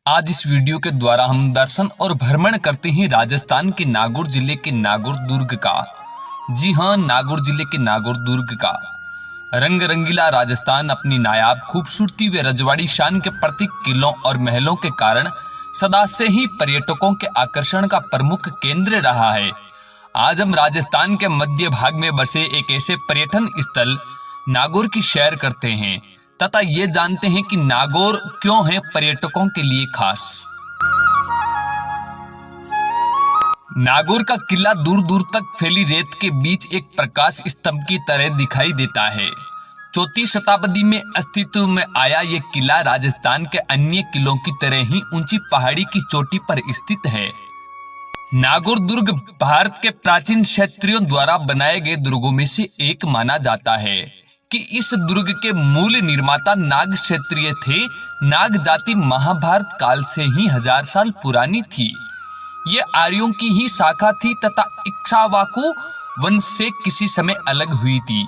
आज इस वीडियो के द्वारा हम दर्शन और भ्रमण करते हैं राजस्थान के नागौर जिले के नागौर दुर्ग का। जी हाँ, नागौर जिले के नागौर दुर्ग का रंग रंगीला राजस्थान अपनी नायाब खूबसूरती व रजवाड़ी शान के प्रतीक किलों और महलों के कारण सदा से ही पर्यटकों के आकर्षण का प्रमुख केंद्र रहा है। आज हम राजस्थान के मध्य भाग में बसे एक ऐसे पर्यटन स्थल नागौर की सैर करते हैं तथा ये जानते हैं कि नागौर क्यों है पर्यटकों के लिए खास। नागौर का किला दूर दूर तक फैली रेत के बीच एक प्रकाश स्तंभ की तरह दिखाई देता है। 4वीं शताब्दी में अस्तित्व में आया ये किला राजस्थान के अन्य किलों की तरह ही ऊंची पहाड़ी की चोटी पर स्थित है। नागौर दुर्ग भारत के प्राचीन क्षत्रियों द्वारा बनाए गए दुर्गों में से एक माना जाता है कि इस दुर्ग के मूल निर्माता नाग क्षत्रिय थे। नाग जाति महाभारत काल से ही 1000 साल पुरानी थी। ये आर्यों की ही शाखा थी तथा इक्ष्वाकु वंश से किसी समय अलग हुई थी।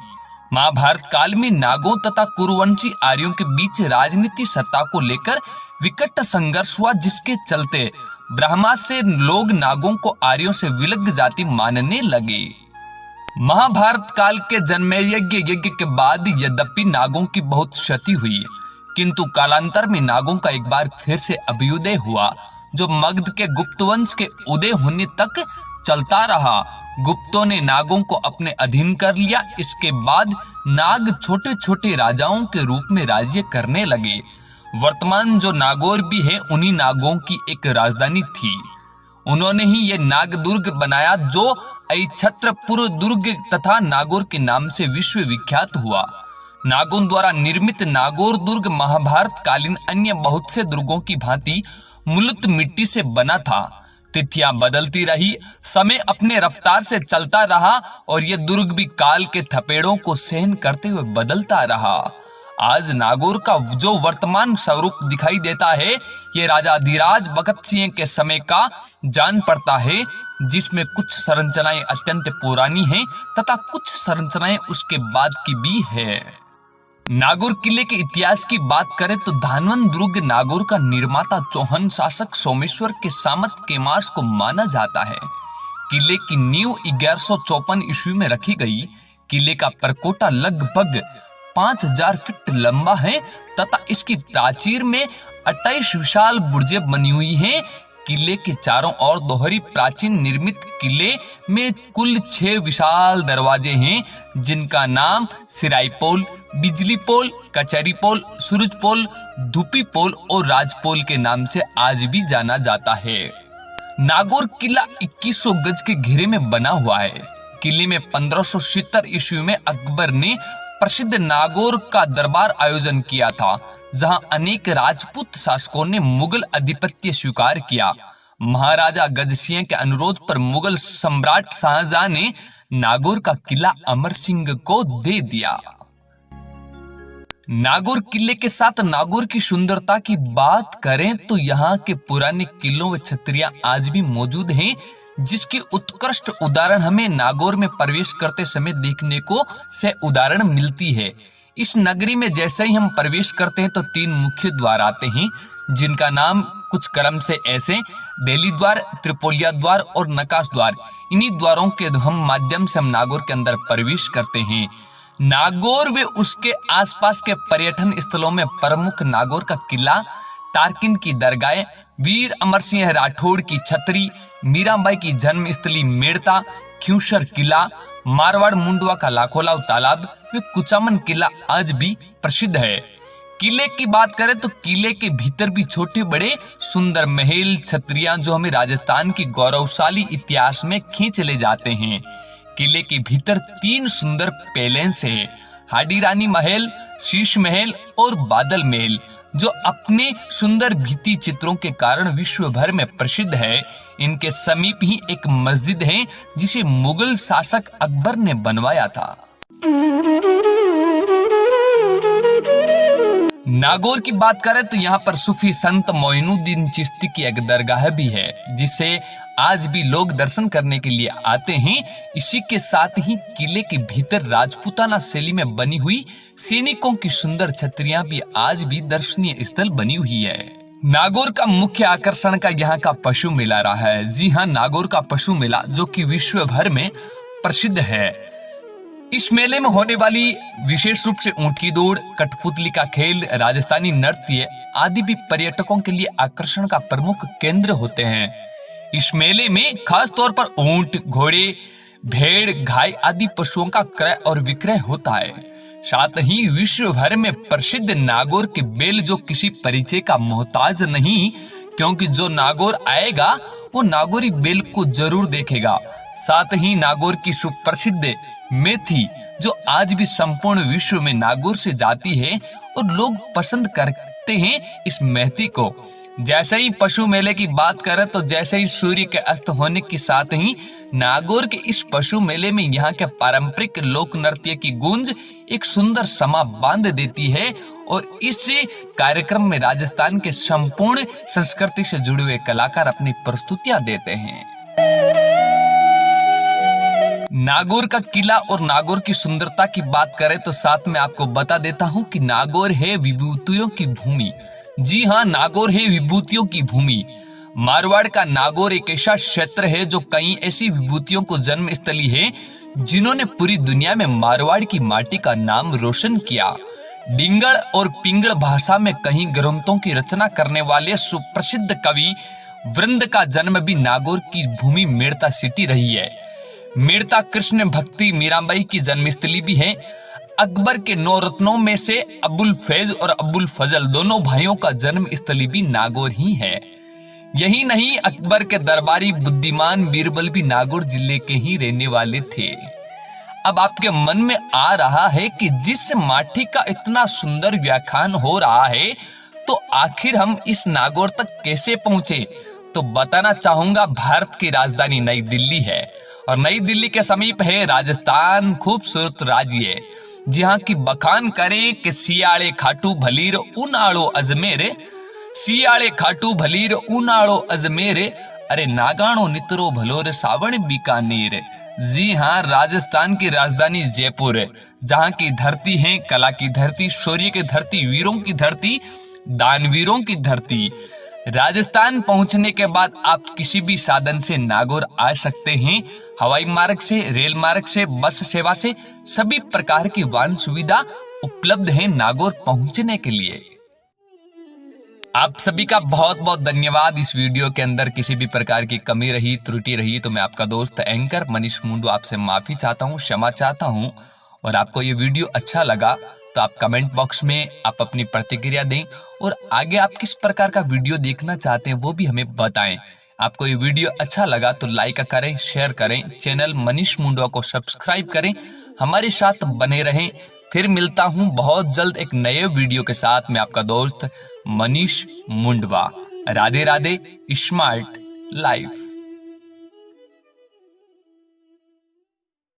महाभारत काल में नागों तथा कुरुवंशी आर्यों के बीच राजनीति सत्ता को लेकर विकट संघर्ष हुआ, जिसके चलते ब्रह्मा से लोग नागों को आर्यों से विलग जाति मानने लगे। महाभारत काल के जन्मेजय यज्ञ के बाद यद्यपि नागों की बहुत क्षति हुई, किंतु कालांतर में नागों का एक बार फिर से अभ्युदय हुआ, जो मगध के गुप्त वंश के उदय होने तक चलता रहा। गुप्तों ने नागों को अपने अधीन कर लिया। इसके बाद नाग छोटे छोटे राजाओं के रूप में राज्य करने लगे। वर्तमान जो नागौर भी है, उन्हीं नागों की एक राजधानी थी। उन्होंने ही ये नाग दुर्ग बनाया, जो अक्षत्रपुर दुर्ग तथा नागौर के नाम से विश्व विख्यात हुआ। नागों द्वारा निर्मित नागौर दुर्ग महाभारत कालीन अन्य बहुत से दुर्गों की भांति मूलत मिट्टी से बना था। तिथियां बदलती रही, समय अपने रफ्तार से चलता रहा और यह दुर्ग भी काल के थपेड़ों को सहन करते हुए बदलता रहा। आज नागौर का जो वर्तमान स्वरूप दिखाई देता है, ये राजा धीराज भगत सिंह के समय का जान पड़ता है, जिसमें कुछ संरचनाएं अत्यंत पुरानी हैं तथा कुछ संरचनाएं उसके बाद की भी है। नागौर किले के इतिहास की बात करें तो धानवन दुर्ग नागौर का निर्माता चौहान शासक सोमेश्वर के सामंत केमास को माना जाता है। किले की नींव 1154 ईस्वी में रखी गई। किले का परकोटा लगभग 5000 फीट लंबा है तथा इसकी प्राचीर में 28 विशाल बुर्जें बनी हुई हैं। किले के चारों ओर दोहरी प्राचीन निर्मित किले में कुल 6 विशाल दरवाजे हैं, जिनका नाम सिराई पोल, बिजली पोल, कचहरी पोल, सूरज पोल, धूपी पोल और राजपोल के नाम से आज भी जाना जाता है। नागौर किला 2100 गज के घेरे में बना हुआ है। किले में 1570 ईस्वी में अकबर ने प्रसिद्ध नागौर का दरबार आयोजन किया था, जहां अनेक राजपूत शासकों ने मुगल आधिपत्य स्वीकार किया। महाराजा गज सिंह के अनुरोध पर मुगल सम्राट शाहजहां ने नागौर का किला अमर सिंह को दे दिया। नागौर किले के साथ नागौर की सुंदरता की बात करें तो यहाँ के पुराने किलों व छतरियां आज भी मौजूद हैं, जिसकी उत्कृष्ट उदाहरण हमें नागौर में प्रवेश करते समय देखने को से उदाहरण मिलती है। इस नगरी में जैसे ही हम प्रवेश करते हैं तो 3 मुख्य द्वार आते हैं, जिनका नाम कुछ क्रम से ऐसे दिल्ली द्वार, त्रिपोलिया द्वार और नकाश द्वार। इन्हीं द्वारों के हम माध्यम से हम नागौर के अंदर प्रवेश करते हैं। नागौर व उसके आसपास के पर्यटन स्थलों में प्रमुख नागौर का किला, तारकिन की दरगाह, वीर अमर सिंह राठौड़ की छतरी, मीराबाई की जन्मस्थली मेड़ता, खियूसर किला, मारवाड़ मुंडवा का लाखोलाव तालाब व कुचामन किला आज भी प्रसिद्ध है। किले की बात करें तो किले के भीतर भी छोटे बड़े सुंदर महल, छतरियां जो हमें राजस्थान की गौरवशाली इतिहास में खींच ले जाते हैं। किले के भीतर 3 सुंदर पैलेस है, हाडी रानी महल, शीश महल और बादल महल, जो अपने सुंदर भित्ति चित्रों के कारण विश्व भर में प्रसिद्ध है। इनके समीप ही एक मस्जिद है, जिसे मुगल शासक अकबर ने बनवाया था। नागौर की बात करें तो यहाँ पर सूफी संत मोइनुद्दीन चिश्ती की एक दरगाह भी है, जिसे आज भी लोग दर्शन करने के लिए आते हैं। इसी के साथ ही किले के भीतर राजपूताना शैली में बनी हुई सैनिकों की सुंदर छतरियां भी आज भी दर्शनीय स्थल बनी हुई है। नागौर का मुख्य आकर्षण का यहाँ का पशु मेला रहा है। जी हाँ, नागौर का पशु मेला जो कि विश्व भर में प्रसिद्ध है। इस मेले में होने वाली विशेष रूप से ऊंट की दौड़, कठपुतली का खेल, राजस्थानी नृत्य आदि भी पर्यटकों के लिए आकर्षण का प्रमुख केंद्र होते हैं। इस मेले में खास तौर पर ऊंट, घोड़े, भेड़, गाय आदि पशुओं का क्रय और विक्रय होता है। साथ ही विश्व भर में प्रसिद्ध नागौर के बैल जो किसी परिचय का मोहताज नहीं, क्योंकि जो नागौर आएगा वो नागौरी बैल को जरूर देखेगा। साथ ही नागौर की सुप्रसिद्ध मेथी जो आज भी संपूर्ण विश्व में नागौर से जाती है और लोग पसंद करते हैं इस मेथी को। जैसे ही पशु मेले की बात करें तो जैसे ही सूर्य के अस्त होने के साथ ही नागौर के इस पशु मेले में यहाँ के पारंपरिक लोक नृत्य की गूंज एक सुंदर समा बांध देती है और इस कार्यक्रम में राजस्थान के संपूर्ण संस्कृति से जुड़े हुए कलाकार अपनी प्रस्तुतियां देते हैं। नागौर का किला और नागौर की सुंदरता की बात करें तो साथ में आपको बता देता हूं कि नागौर है विभूतियों की भूमि। जी हां, नागौर है विभूतियों की भूमि। मारवाड़ का नागौर एक ऐसा क्षेत्र है जो कई ऐसी विभूतियों को जन्म स्थली है जिन्होंने पूरी दुनिया में मारवाड़ की माटी का नाम रोशन किया। डिंगड़ और पिंगड़ भाषा में कई ग्रंथों की रचना करने वाले सुप्रसिद्ध कवि वृंद का जन्म भी नागौर की भूमि मेड़ता सिटी रही है। मेड़ता कृष्ण भक्ति मीराबाई की जन्मस्थली भी है। अकबर के 9 रत्नों में से अबुल फैज और अबुल फजल दोनों भाइयों का जन्म स्थली भी नागौर ही है। यही नहीं, अकबर के दरबारी बुद्धिमान बीरबल भी नागौर जिले के ही रहने वाले थे। अब आपके मन में आ रहा है कि जिस माटी का इतना सुंदर व्याख्यान हो रहा है तो आखिर हम इस नागौर तक कैसे पहुंचे? तो बताना चाहूंगा, भारत की राजधानी नई दिल्ली है और नई दिल्ली के समीप है राजस्थान, खूबसूरत राज्य है। जहाँ की बखान करें कि सियाड़े खाटू भलीर उनाड़ो अजमेर, सियाड़े खाटू भलीर उनाड़ो अजमेर, अरे नागाणो नितरो भलोर सावण बीकानेर। जी हाँ, राजस्थान की राजधानी जयपुर है, जहाँ की धरती है कला की धरती, शौर्य की धरती, वीरों की धरती, दानवीरों की धरती। राजस्थान पहुंचने के बाद आप किसी भी साधन से नागौर आ सकते हैं। हवाई मार्ग से, रेल मार्ग से, बस सेवा से सभी प्रकार की वाहन सुविधा उपलब्ध है नागौर पहुंचने के लिए। आप सभी का बहुत बहुत धन्यवाद। इस वीडियो के अंदर किसी भी प्रकार की कमी रही, त्रुटि रही तो मैं आपका दोस्त एंकर मनीष मुंडू आपसे माफी चाहता हूं, क्षमा चाहता हूं। और आपको ये वीडियो अच्छा लगा तो आप कमेंट बॉक्स में आप अपनी प्रतिक्रिया दें और आगे आप किस प्रकार का वीडियो देखना चाहते हैं वो भी हमें बताएं। आपको ये वीडियो अच्छा लगा तो लाइक करें, शेयर करें, चैनल मनीष मुंडवा को सब्सक्राइब करें, हमारे साथ बने रहें। फिर मिलता हूं बहुत जल्द एक नए वीडियो के साथ। मैं आपका दोस्त मनीष मुंडवा। Radhe Radhe, smart life.